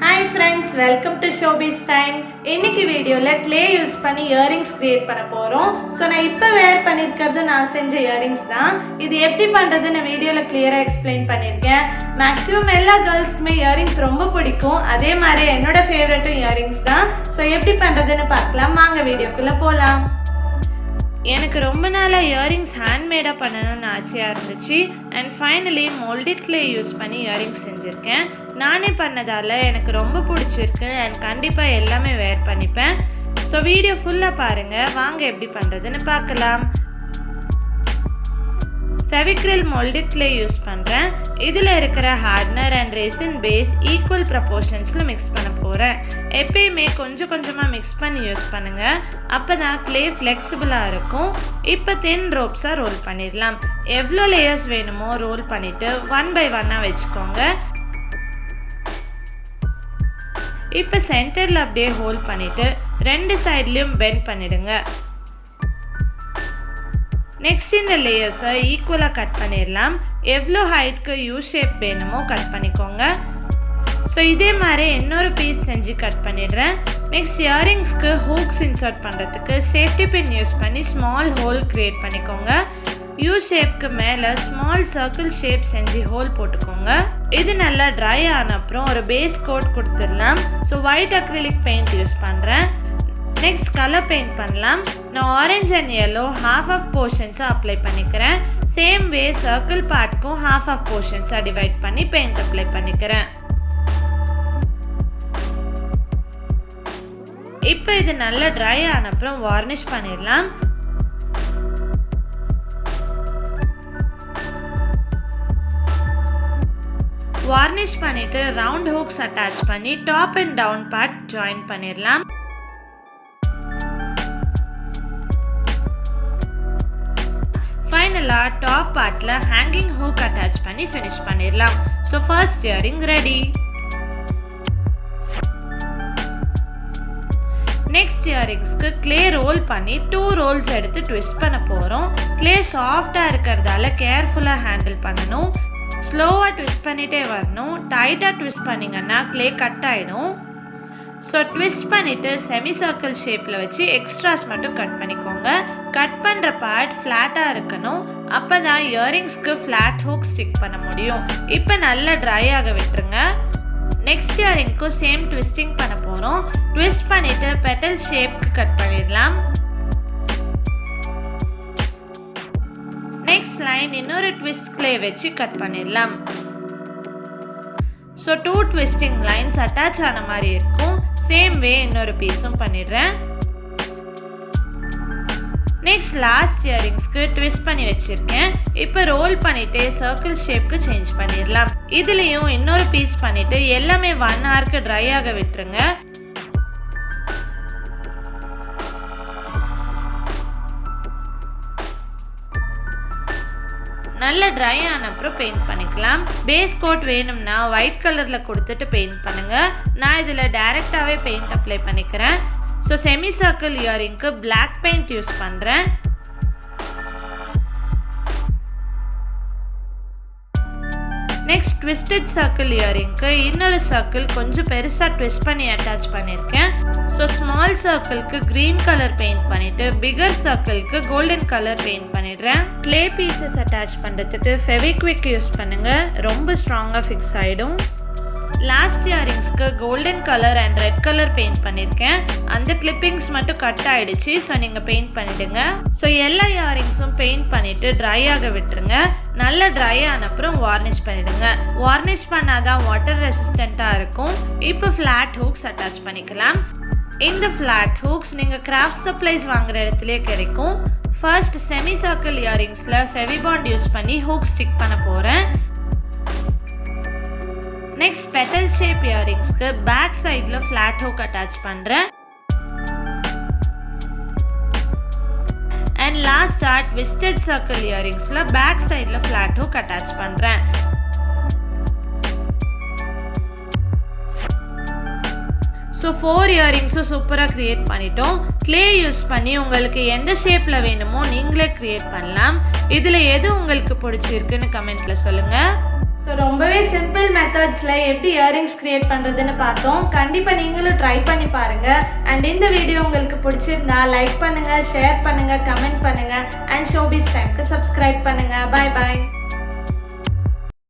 Hi friends, welcome to Showbiz Time. இன்னைக்கு வீடியோல clay use பண்ணி earrings create பண்ண போறோம். சோ நான் இப்ப wear பண்ணிருக்கிறது நான் செஞ்ச earrings தான். இது எப்படி பண்றதுன்னு வீடியோல clear-ஆ explain பண்ணிருக்கேன். மேக்ஸिमम எல்லா गर्ल्ஸ்க்குமே earrings ரொம்ப பிடிக்கும். அதே மாதிரி என்னோட ஃபேவரட்டும் earrings தான். சோ எப்படி பண்றதுன்னு பார்க்கலாம். வாங்க வீடியோக்குள்ள போலாம். எனக்கு ரொம்ப நாளா இயரிங்ஸ் ஹேண்ட்மேடாக பண்ணணும்னு ஆசையாக இருந்துச்சு. And finally moulded clay use பண்ணி இயரிங்ஸ் செஞ்சுருக்கேன். நானே பண்ணதால் எனக்கு ரொம்ப பிடிச்சிருக்கு அண்ட் கண்டிப்பாக எல்லாமே வேர் பண்ணிப்பேன். ஸோ வீடியோ ஃபுல்லாக பாருங்கள். வாங்க எப்படி பண்ணுறதுன்னு பார்க்கலாம். ஃபெவிக்ரில் மோல்டிட் கிளே யூஸ் பண்ணுறேன். இதில் இருக்கிற hardener and resin base equal ப்ரப்போர்ஷன்ஸில் மிக்ஸ் பண்ண போகிறேன். எப்பயுமே கொஞ்சம் கொஞ்சமாக மிக்ஸ் பண்ணி யூஸ் பண்ணுங்கள். அப்போ தான் கிளே ஃப்ளெக்சிபிளாக இருக்கும். இப்போ தின் ரோப்ஸாக ரோல் பண்ணிடலாம். எவ்வளோ லேயர்ஸ் வேணுமோ ரோல் பண்ணிவிட்டு 1 by 1 வச்சுக்கோங்க. இப்போ சென்டரில் அப்படியே ஹோல்ட் பண்ணிவிட்டு 2 சைட்லேயும் பெண்ட் பண்ணிவிடுங்க. நெக்ஸ்ட் இந்த லேயர்ஸை ஈக்குவலாக கட் பண்ணிடலாம். எவ்வளோ ஹைட்க்கு யூ ஷேப் வேணுமோ கட் பண்ணிக்கோங்க. ஸோ இதே மாதிரி இன்னொரு பீஸ் செஞ்சு கட் பண்ணிடுறேன். நெக்ஸ்ட் இயரிங்ஸ்க்கு ஹூக்ஸ் இன்சர்ட் பண்ணுறதுக்கு சேஃப்டி பின் யூஸ் பண்ணி ஸ்மால் ஹோல் க்ரியேட் பண்ணிக்கோங்க. யூ ஷேப்க்கு மேலே ஸ்மால் சர்க்கிள் ஷேப் செஞ்சு ஹோல் போட்டுக்கோங்க. இது நல்லா ட்ரை ஆன அப்புறம் ஒரு பேஸ் கோட் கொடுத்துடலாம். So white acrylic paint use பண்ணுறேன். நெக்ஸ்ட் கலர் பெயிண்ட் பண்ணலாம். நான் orange and yellow half of போர்ஷன்ஸை அப்ளை பண்ணிக்கிறேன். Same way circle பார்ட்க்கும் half of போர்ஷன்ஸை divide பண்ணி பெயிண்ட் அப்ளை பண்ணிக்கிறேன். இப்போ இது நல்லா ட்ரை ஆன அப்புறம் வார்னிஷ் பண்ணிடலாம். வார்னிஷ் பண்ணிட்டு ரவுண்ட் ஹூக்ஸ் அட்டாச் பண்ணி top and down part join பண்ணிடலாம். ஃபைனலாக டாப் பார்ட்டில் ஹேங்கிங் ஹூக் அட்டாச் பண்ணி ஃபினிஷ் பண்ணிடலாம். So first earring ready. Next இயரிங்ஸ்க்கு கிளே ரோல் பண்ணி 2 ரோல்ஸ் எடுத்து ட்விஸ்ட் பண்ண போகிறோம். கிளே சாஃப்டாக இருக்கிறதால கேர்ஃபுல்லாக ஹேண்டில் பண்ணணும். ஸ்லோவாக ட்விஸ்ட் பண்ணிகிட்டே வரணும். டைட்டாக ட்விஸ்ட் பண்ணிங்கன்னா கிளே கட் ஆகிடும். ஸோ ட்விஸ்ட் பண்ணிவிட்டு செமி சர்க்கிள் ஷேப்பில் வச்சு எக்ஸ்ட்ராஸ் மட்டும் கட் பண்ணிக்கோங்க. கட் பண்ணுற பார்ட் ஃப்ளாட்டாக இருக்கணும். அப்போ தான் இயரிங்ஸ்க்கு ஃப்ளாட் ஹூக் ஸ்டிக் பண்ண முடியும். இப்போ நல்லா ட்ரை ஆக விட்டுருங்க. நெக்ஸ்ட் இயரிங்க்கும் சேம் ட்விஸ்டிங் பண்ண போகிறோம். ட்விஸ்ட் பண்ணிவிட்டு பெட்டல் ஷேப்க்கு கட் பண்ணிடலாம். நெக்ஸ்ட் லைன் இன்னொரு ட்விஸ்ட் கிளே வச்சு கட் பண்ணிடலாம். ஸோ 2 ட்விஸ்டிங் லைன்ஸ் அட்டாச் ஆன மாதிரி இருக்கும். சேம் வே இன்னொரு பீஸும் பண்ணிடுறேன். நெக்ஸ்ட் லாஸ்ட் இயரிங்ஸ்க்கு ட்விஸ்ட் பண்ணி வச்சிருக்கேன். இப்போ ரோல் பண்ணிட்டு சர்க்கிள் ஷேப்க்கு சேஞ்ச் பண்ணிடலாம். இதுலேயும் இன்னொரு பீஸ் பண்ணிட்டு எல்லாமே 1 ஹவருக்கு ட்ரை ஆக விட்டுருங்க. நல்லா ட்ரை ஆன அப்புறம் பெயிண்ட் பண்ணிக்கலாம். பேஸ் கோட் வேணும்னா ஒயிட் கலரில் கொடுத்துட்டு பெயிண்ட் பண்ணுங்கள். நான் இதில் டைரெக்டாகவே பெயிண்ட் அப்ளை பண்ணிக்கிறேன். ஸோ செமி சர்க்கிள் இயரிங்க்கு பிளாக் பெயிண்ட் யூஸ் பண்ணுறேன். நெக்ஸ்ட் ட்விஸ்டட் சர்க்கிள் இயரிங்க்கு இன்னொரு சர்க்கிள் கொஞ்சம் பெருசாக ட்விஸ்ட் பண்ணி அட்டாச் பண்ணியிருக்கேன். ஸோ ஸ்மால் சர்க்கிள்க்கு க்ரீன் கலர் பெயிண்ட் பண்ணிவிட்டு பிகர் சர்க்கிள்க்கு கோல்டன் கலர் பெயிண்ட் பண்ணிடுறேன். கிளே பீசஸ் அட்டாச் பண்ணுறதுக்கு ஃபெவிக்விக் யூஸ் பண்ணுங்கள். ரொம்ப ஸ்ட்ராங்காக ஃபிக்ஸ் ஆகிடும். லாஸ்ட் இயரிங்ஸ்க்கு golden colour and red colour paint பண்ணியிருக்கேன். அந்த கிளிப்பிங்ஸ் மட்டும் கட் ஆகிடுச்சு. ஸோ நீங்கள் பெயிண்ட் பண்ணிவிடுங்க. ஸோ எல்லா இயரிங்ஸும் பெயிண்ட் பண்ணிவிட்டு ட்ரை ஆக விட்டுருங்க. நல்லா ட்ரை ஆன அப்புறம் வார்னிஷ் பண்ணிவிடுங்க. வார்னிஷ் பண்ணாதான் வாட்டர் ரெசிஸ்டண்ட்டாக இருக்கும். இப்போ ஃப்ளாட் ஹூக்ஸ் அட்டாச் பண்ணிக்கலாம். இந்த ஃப்ளாட் ஹூக்ஸ் நீங்கள் கிராஃப்ட் சப்ளைஸ் வாங்குற இடத்துலையே கிடைக்கும். ஃபர்ஸ்ட் செமி சர்க்கிள் இயரிங்ஸில் ஃபெவிபாண்ட் யூஸ் பண்ணி ஹூக் ஸ்டிக் பண்ண போகிறேன். நெக்ஸ்ட் பெட்டல் ஷேப் இயரிங்ஸ்க்கு பேக் சைடில் ஃப்ளாட் ஹூக் அட்டாச் பண்ணுறேன். அண்ட் லாஸ்ட்டாக ட்விஸ்டட் சர்க்கிள் இயரிங்ஸில் பேக் சைடில் ஃப்ளாட் ஹூக் அட்டாச் பண்ணுறேன். ஸோ 4 இயரிங்ஸும் சூப்பராக க்ரியேட் பண்ணிட்டோம். கிளே யூஸ் பண்ணி உங்களுக்கு எந்த ஷேப்பில் வேணுமோ நீங்களே க்ரியேட் பண்ணலாம். இதில் எது உங்களுக்கு பிடிச்சிருக்குன்னு கமெண்ட்டில் சொல்லுங்கள். ஸோ ரொம்பவே சிம்பிள் மெத்தட்ஸில் எப்படி இயரிங்ஸ் க்ரியேட் பண்ணுறதுன்னு பார்த்தோம். கண்டிப்பாக நீங்களும் ட்ரை பண்ணி பாருங்கள். அண்ட் இந்த வீடியோ உங்களுக்கு பிடிச்சிருந்தா லைக் பண்ணுங்கள், ஷேர் பண்ணுங்கள், கமெண்ட் பண்ணுங்கள். அண்ட் ஷோபீஸ் டைம்க்கு சப்ஸ்கிரைப் பண்ணுங்கள். பாய் பாய்.